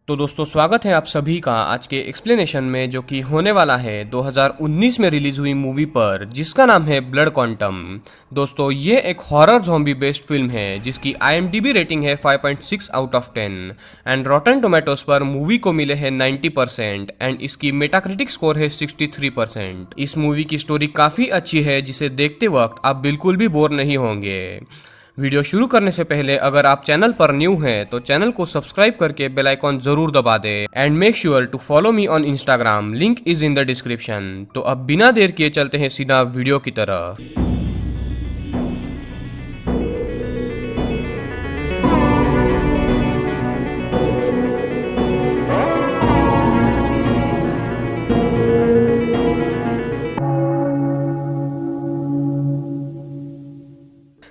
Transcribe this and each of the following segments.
तो दोस्तों स्वागत है आप सभी का आज के एक्सप्लेनेशन में जो कि होने वाला है 2019 में रिलीज हुई मूवी पर जिसका नाम है ब्लड क्वांटम। दोस्तों ये एक हॉरर ज़ॉम्बी बेस्ड फिल्म है जिसकी IMDb रेटिंग है 5.6 आउट ऑफ 10 एंड रॉटन टोमेटोज पर मूवी को मिले हैं 90% एंड इसकी मेटाक्रिटिक स्कोर है 63%। इस मूवी की स्टोरी काफ़ी अच्छी है जिसे देखते वक्त आप बिल्कुल भी बोर नहीं होंगे। वीडियो शुरू करने से पहले अगर आप चैनल पर न्यू हैं तो चैनल को सब्सक्राइब करके बेल आइकॉन जरूर दबा दें and make sure to follow me on Instagram, link is in the description. तो अब बिना देर किए चलते हैं सीधा वीडियो की तरफ।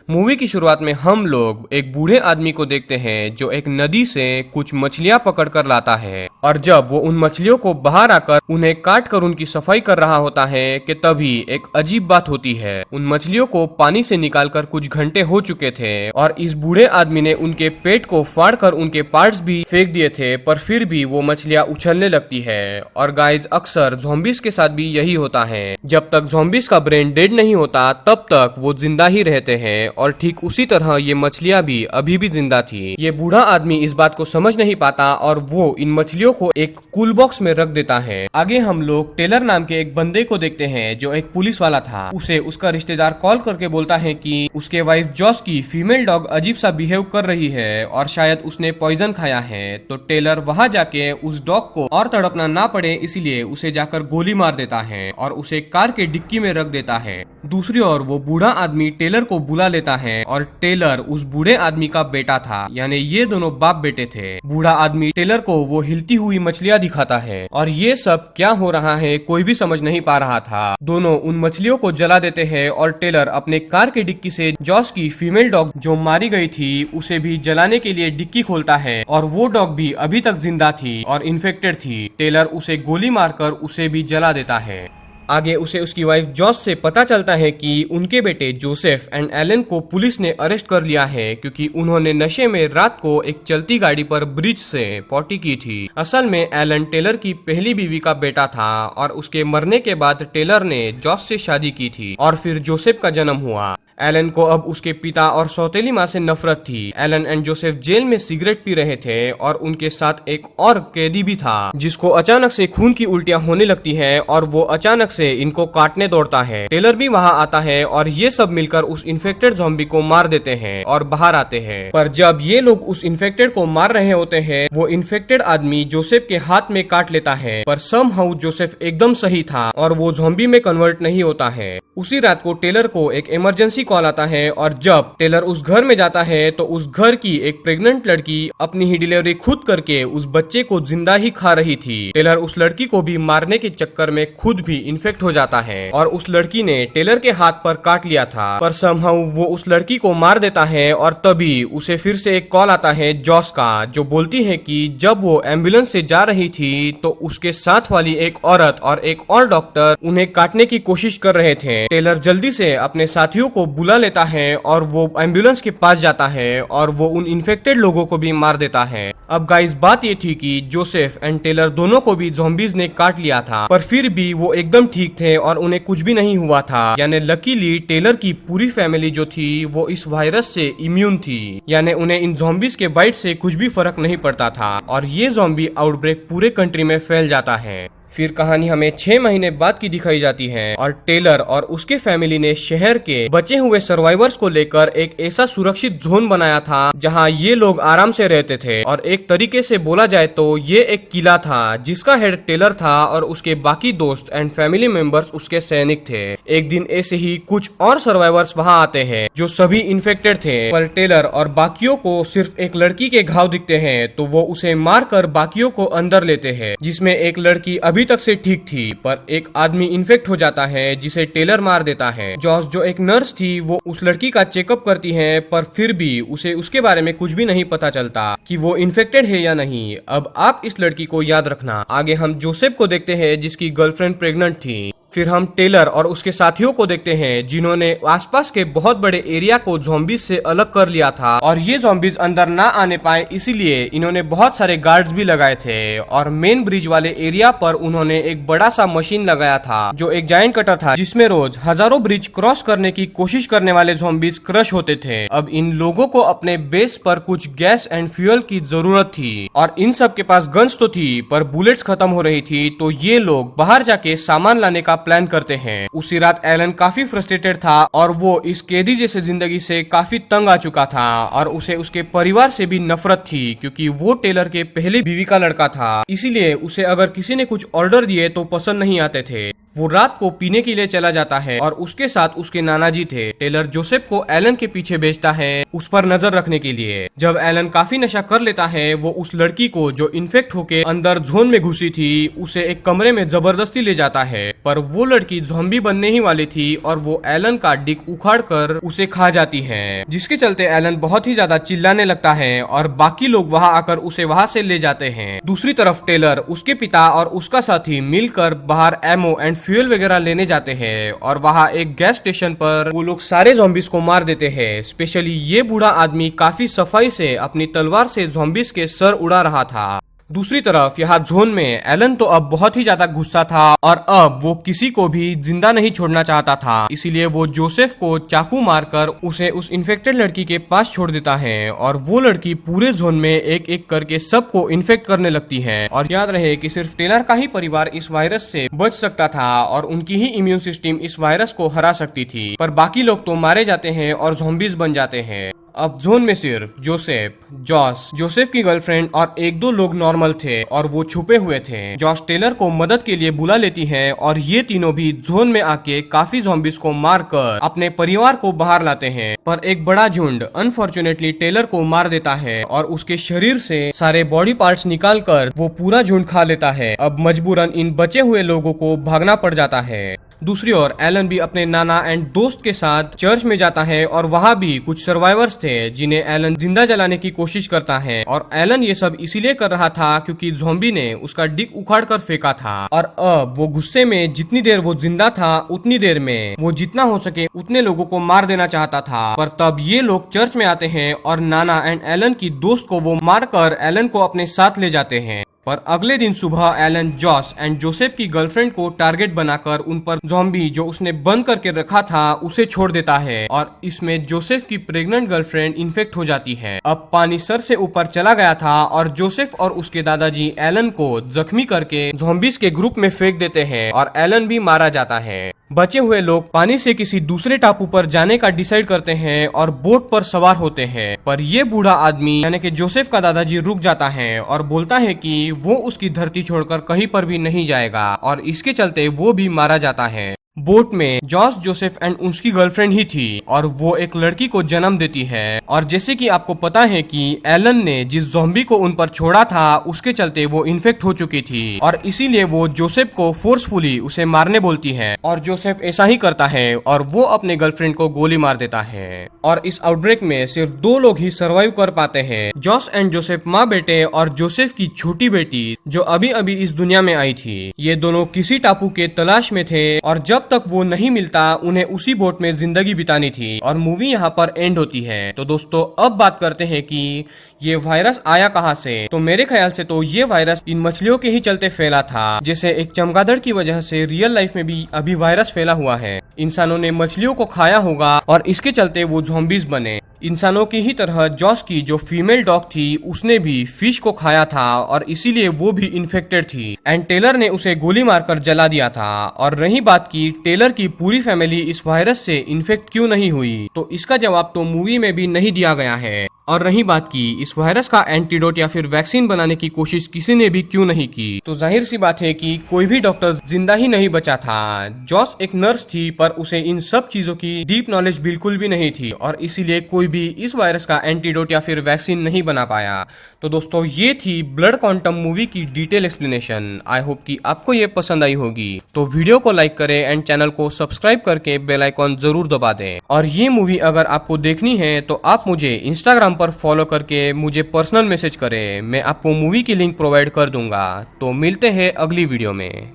मूवी की शुरुआत में हम लोग एक बूढ़े आदमी को देखते हैं जो एक नदी से कुछ मछलियां पकड़ कर लाता है और जब वो उन मछलियों को बाहर आकर उन्हें काट कर उनकी सफाई कर रहा होता है कि तभी एक अजीब बात होती है। उन मछलियों को पानी से निकालकर कुछ घंटे हो चुके थे और इस बूढ़े आदमी ने उनके पेट को फाड़ कर उनके पार्ट्स भी फेंक दिए थे, पर फिर भी वो मछलियां उछलने लगती है। और गाइज अक्सर ज़ॉम्बीज के साथ भी यही होता है, जब तक ज़ॉम्बीज का ब्रेन डेड नहीं होता तब तक वो जिंदा ही रहते हैं और ठीक उसी तरह ये मछलियां भी अभी भी जिंदा थी। ये बूढ़ा आदमी इस बात को समझ नहीं पाता और वो इन मछलियों को एक कूल बॉक्स में रख देता है। आगे हम लोग टेलर नाम के एक बंदे को देखते हैं जो एक पुलिस वाला था। उसे उसका रिश्तेदार कॉल करके बोलता है कि उसके वाइफ जॉस की फीमेल डॉग अजीब सा बिहेव कर रही है और शायद उसने पॉइजन खाया है। तो टेलर वहां जाके उस डॉग को और तड़पना ना पड़े इसलिए उसे जाकर गोली मार देता है और उसे कार के डिक्की में रख देता है। दूसरी ओर वो बूढ़ा आदमी टेलर को बुला लेता है और टेलर उस बूढ़े आदमी का बेटा था, यानी ये दोनों बाप बेटे थे। बूढ़ा आदमी टेलर को वो हिलती हुई मछलियां दिखाता है और ये सब क्या हो रहा है कोई भी समझ नहीं पा रहा था। दोनों उन मछलियों को जला देते हैं और टेलर अपने कार के डिक्की से जॉस की फीमेल डॉग जो मारी गई थी उसे भी जलाने के लिए डिक्की खोलता है और वो डॉग भी अभी तक जिंदा थी और इन्फेक्टेड थी। टेलर उसे गोली मारकर उसे भी जला देता है। आगे उसे उसकी वाइफ जॉस से पता चलता है कि उनके बेटे जोसेफ एंड एलन को पुलिस ने अरेस्ट कर लिया है क्योंकि उन्होंने नशे में रात को एक चलती गाड़ी पर ब्रिज से पॉटी की थी। असल में एलन टेलर की पहली बीवी का बेटा था और उसके मरने के बाद टेलर ने जॉस से शादी की थी और फिर जोसेफ का जन्म हुआ। एलन को अब उसके पिता और सौतेली माँ से नफरत थी। एलन एंड जोसेफ जेल में सिगरेट पी रहे थे और उनके साथ एक और कैदी भी था जिसको अचानक से खून की उल्टियां होने लगती है और वो अचानक से इनको काटने दौड़ता है। टेलर भी वहां आता है और ये सब मिलकर उस इन्फेक्टेड ज़ॉम्बी को मार देते हैं और बाहर आते हैं। पर जब ये लोग उस इन्फेक्टेड को मार रहे होते हैं वो इन्फेक्टेड आदमी जोसेफ के हाथ में काट लेता है, पर समहाउ जोसेफ एकदम सही था और वो ज़ॉम्बी में कन्वर्ट नहीं होता है। उसी रात को टेलर को एक इमरजेंसी कॉल आता है और जब टेलर उस घर में जाता है तो उस घर की एक प्रेग्नेंट लड़की अपनी ही डिलीवरी खुद करके उस बच्चे को जिंदा ही खा रही थी। टेलर उस लड़की को भी मारने के चक्कर में खुद भी इन्फेक्ट हो जाता है और उस लड़की ने टेलर के हाथ पर काट लिया था, पर समहाउ वो उस लड़की को मार देता है और तभी उसे फिर से एक कॉल आता है जॉस का जो बोलती है कि जब वो एम्बुलेंस से जा रही थी तो उसके साथ वाली एक औरत और एक और डॉक्टर उन्हें काटने की कोशिश कर रहे थे। टेलर जल्दी से अपने साथियों को बुला लेता है और वो एम्बुलेंस के पास जाता है और वो उन इन्फेक्टेड लोगों को भी मार देता है। अब गाइस बात ये थी कि जोसेफ एंड टेलर दोनों को भी ज़ॉम्बीज ने काट लिया था, पर फिर भी वो एकदम ठीक थे और उन्हें कुछ भी नहीं हुआ था। यानी लकीली टेलर की पूरी फैमिली जो थी वो इस वायरस से इम्यून थी, यानी उन्हें इन ज़ॉम्बीज के बाइट से कुछ भी फर्क नहीं पड़ता था और ये ज़ॉम्बी आउटब्रेक पूरे कंट्री में फैल जाता है। फिर कहानी हमें 6 महीने बाद की दिखाई जाती है और टेलर और उसके फैमिली ने शहर के बचे हुए सर्वाइवर्स को लेकर एक ऐसा सुरक्षित जोन बनाया था जहां ये लोग आराम से रहते थे और एक तरीके से बोला जाए तो ये एक किला था जिसका हेड टेलर था और उसके बाकी दोस्त एंड फैमिली मेंबर्स उसके सैनिक थे। एक दिन ऐसे ही कुछ और सर्वाइवर्स वहां आते हैं जो सभी इन्फेक्टेड थे, पर टेलर और बाकियों को सिर्फ एक लड़की के घाव दिखते हैं तो वो उसे मारकर बाकियों को अंदर लेते हैं, जिसमें एक लड़की अभी तक से ठीक थी पर एक आदमी इन्फेक्ट हो जाता है जिसे टेलर मार देता है। जॉस जो एक नर्स थी वो उस लड़की का चेकअप करती है, पर फिर भी उसे उसके बारे में कुछ भी नहीं पता चलता कि वो इन्फेक्टेड है या नहीं। अब आप इस लड़की को याद रखना। आगे हम जोसेफ को देखते हैं जिसकी गर्लफ्रेंड प्रेग्नेंट थी। फिर हम टेलर और उसके साथियों को देखते हैं जिन्होंने आसपास के बहुत बड़े एरिया को ज़ॉम्बीज से अलग कर लिया था और ये ज़ॉम्बीज अंदर ना आने पाए इसीलिए इन्होंने बहुत सारे गार्ड्स भी लगाए थे। और मेन ब्रिज वाले एरिया पर उन्होंने एक बड़ा सा मशीन लगाया था जो एक जायंट कटर था जिसमें रोज हजारों ब्रिज क्रॉस करने की कोशिश करने वाले ज़ॉम्बीज क्रश होते थे। अब इन लोगों को अपने बेस पर कुछ गैस एंड फ्यूल की जरूरत थी और इन सब के पास गन्स तो थी पर बुलेट्स खत्म हो रही थी, तो ये लोग बाहर जाके सामान लाने का प्लान करते हैं। उसी रात एलन काफी फ्रस्ट्रेटेड था और वो इस कैदी जैसे जिंदगी से काफी तंग आ चुका था और उसे उसके परिवार से भी नफरत थी क्योंकि वो टेलर के पहले बीवी का लड़का था, इसीलिए उसे अगर किसी ने कुछ ऑर्डर दिए तो पसंद नहीं आते थे। वो रात को पीने के लिए चला जाता है और उसके साथ उसके नाना जी थे। टेलर जोसेफ को एलन के पीछे भेजता है उस पर नजर रखने के लिए। जब एलन काफी नशा कर लेता है वो उस लड़की को जो इन्फेक्ट होके अंदर जोन में घुसी थी उसे एक कमरे में जबरदस्ती ले जाता है, पर वो लड़की ज़ॉम्बी बनने ही वाली थी और वो एलन का डिक उखाड़ कर उसे खा जाती है, जिसके चलते एलन बहुत ही ज्यादा चिल्लाने लगता है और बाकी लोग वहां आकर उसे वहां से ले जाते हैं। दूसरी तरफ टेलर, उसके पिता और उसका साथी मिलकर बाहर एमो एंड फ्यूल वगैरह लेने जाते हैं और वहाँ एक गैस स्टेशन पर वो लोग सारे ज़ॉम्बीज को मार देते हैं। स्पेशली ये बूढ़ा आदमी काफी सफाई से अपनी तलवार से ज़ॉम्बीज के सर उड़ा रहा था। दूसरी तरफ यहाँ जोन में एलन तो अब बहुत ही ज्यादा गुस्सा था और अब वो किसी को भी जिंदा नहीं छोड़ना चाहता था, इसीलिए वो जोसेफ को चाकू मारकर उसे उस इन्फेक्टेड लड़की के पास छोड़ देता है और वो लड़की पूरे जोन में एक एक करके सबको इन्फेक्ट करने लगती है। और याद रहे कि सिर्फ टेलर का ही परिवार इस वायरस से बच सकता था और उनकी ही इम्यून सिस्टम इस वायरस को हरा सकती थी, पर बाकी लोग तो मारे जाते हैं और ज़ॉम्बीज बन जाते हैं। अब जोन में सिर्फ जोसेफ, जॉस, जोसेफ की गर्लफ्रेंड और एक दो लोग नॉर्मल थे और वो छुपे हुए थे। जॉस टेलर को मदद के लिए बुला लेती है और ये तीनों भी जोन में आके काफी ज़ॉम्बीज को मारकर अपने परिवार को बाहर लाते हैं, पर एक बड़ा झुंड अनफॉर्चुनेटली टेलर को मार देता है और उसके शरीर से सारे बॉडी पार्ट्स निकालकर वो पूरा झुंड खा लेता है। अब मजबूरन इन बचे हुए लोगों को भागना पड़ जाता है। दूसरी ओर एलन भी अपने नाना एंड दोस्त के साथ चर्च में जाता है और वहाँ भी कुछ सर्वाइवर्स थे जिन्हें एलन जिंदा जलाने की कोशिश करता है और एलन ये सब इसीलिए कर रहा था क्योंकि ज़ॉम्बी ने उसका डिक उखाड़ कर फेंका था और अब वो गुस्से में जितनी देर वो जिंदा था उतनी देर में वो जितना हो सके उतने लोगों को मार देना चाहता था। पर तब ये लोग चर्च में आते हैं और नाना एंड एलन की दोस्त को वो मारकर एलन को अपने साथ ले जाते हैं। पर अगले दिन सुबह एलन जॉस एंड जोसेफ की गर्लफ्रेंड को टारगेट बनाकर उन पर ज़ॉम्बी जो उसने बंद करके रखा था उसे छोड़ देता है और इसमें जोसेफ की प्रेग्नेंट गर्लफ्रेंड इन्फेक्ट हो जाती है। अब पानी सर से ऊपर चला गया था और जोसेफ और उसके दादाजी एलन को जख्मी करके ज़ॉम्बीज के ग्रुप में फेंक देते हैं और एलन भी मारा जाता है। बचे हुए लोग पानी से किसी दूसरे टापू पर जाने का डिसाइड करते हैं और बोट पर सवार होते हैं, पर ये बूढ़ा आदमी यानी कि जोसेफ का दादाजी रुक जाता है और बोलता है कि वो उसकी धरती छोड़कर कहीं पर भी नहीं जाएगा और इसके चलते वो भी मारा जाता है। बोट में जॉस, जोसेफ एंड उसकी गर्लफ्रेंड ही थी और वो एक लड़की को जन्म देती है और जैसे कि आपको पता है कि एलन ने जिस ज़ॉम्बी को उन पर छोड़ा था उसके चलते वो इन्फेक्ट हो चुकी थी और इसीलिए वो जोसेफ को फोर्सफुली उसे मारने बोलती है और जोसेफ ऐसा ही करता है और वो अपने गर्लफ्रेंड को गोली मार देता है। और इस आउटब्रेक में सिर्फ दो लोग ही सर्वाइव कर पाते हैं, जॉस एंड जोसेफ माँ बेटे और जोसेफ की छोटी बेटी जो अभी अभी इस दुनिया में आई थी। ये दोनों किसी टापू के तलाश में थे और जब तक वो नहीं मिलता उन्हें उसी बोट में जिंदगी बितानी थी और मूवी यहाँ पर एंड होती है। तो दोस्तों अब बात करते हैं कि ये वायरस आया कहाँ से। तो मेरे ख्याल से तो ये वायरस इन मछलियों के ही चलते फैला था, जैसे एक चमगादड़ की वजह से रियल लाइफ में भी अभी वायरस फैला हुआ है। इंसानों ने मछलियों को खाया होगा और इसके चलते वो ज़ॉम्बीज बने। इंसानों की ही तरह जॉस की जो फीमेल डॉग थी उसने भी फिश को खाया था और इसीलिए वो भी इन्फेक्टेड थी एंड टेलर ने उसे गोली मारकर जला दिया था। और रही बात की टेलर की पूरी फैमिली इस वायरस से इन्फेक्ट क्यों नहीं हुई, तो इसका जवाब तो मूवी में भी नहीं दिया गया है। और रही बात की इस वायरस का एंटीडोट या फिर वैक्सीन बनाने की कोशिश किसी ने भी क्यों नहीं की, तो जाहिर सी बात है कि कोई भी डॉक्टर जिंदा ही नहीं बचा था। जॉस एक नर्स थी पर उसे इन सब चीजों की डीप नॉलेज बिल्कुल भी नहीं थी और इसीलिए कोई भी इस वायरस का एंटीडोट या फिर वैक्सीन नहीं बना पाया। तो दोस्तों ये थी ब्लड क्वांटम मूवी की डिटेल एक्सप्लेनेशन। आई होप कि आपको ये पसंद आई होगी। तो वीडियो को लाइक करें एंड चैनल को सब्सक्राइब करके बेल आइकॉन जरूर दबा दें। और ये मूवी अगर आपको देखनी है तो आप मुझे इंस्टाग्राम पर फॉलो करके मुझे पर्सनल मैसेज करें, मैं आपको मूवी की लिंक प्रोवाइड कर दूंगा। तो मिलते हैं अगली वीडियो में।